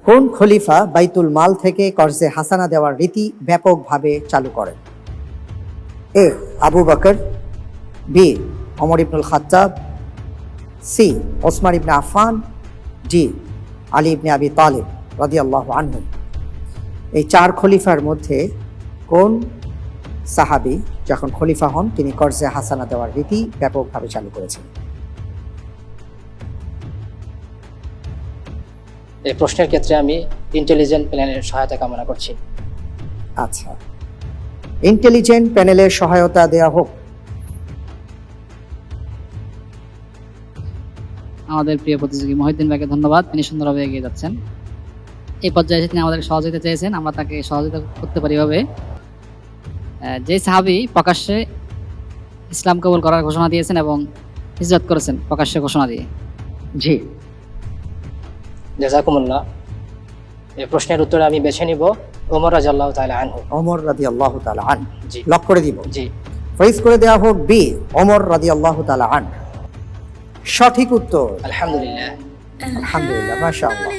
কোন খলিফা বাইতুল মাল থেকে কর্জে হাসানা দেওয়ার রীতি ব্যাপকভাবে চালু করেন? এ আবু বকর, বি ওমর ইবনুল খাত্তাব, সি ওসমান ইবনে আফফান, ডি আলী ইবনে আবি তালিব রাদিয়াল্লাহু আনহু। এই চার খলিফার মধ্যে কোন সাহাবী যখন খলিফা হন তিনি কর্জে হাসানা দেওয়ার রীতি ব্যাপকভাবে চালু করেছেন? এই প্রশ্নের ক্ষেত্রে আমি ইন্টেলিজেন্ট প্ল্যানের সহায়তা কামনা করছি। আচ্ছা, ইন্টেলিজেন্ট প্যানেলের সহায়তা দেওয়া হোক। আমাদের প্রিয় প্রতিযোগী মহিউদ্দিন ভাইকে ধন্যবাদ, তিনি সুন্দরভাবে এগিয়ে যাচ্ছেন। এই পর্যায়ে এসে তিনি আমাদেরকে সহযোগিতা চেয়েছেন, আমরা তাকে সহযোগিতা করতে পারি এভাবে, যে সাহাবী প্রকাশ্যে ইসলাম কবুল করার ঘোষণা দিয়েছেন এবং হিজরত করেছেন প্রকাশ্যে ঘোষণা দিয়ে। জি, জাযাকুমুল্লাহ। এই প্রশ্নের উত্তরে আমি বেছে নিব ওমর রাদিয়াল্লাহু তাআলা আনহু। ওমর রাদিয়াল্লাহু তাআলা আনহু। জি, লক করে দিব। জি। ফ্রিজ করে দেওয়া হোক বি ওমর রাদিয়াল্লাহু তাআলা আনহু। সঠিক উত্তর। আলহামদুলিল্লাহ। আলহামদুলিল্লাহ, মাশাআল্লাহ।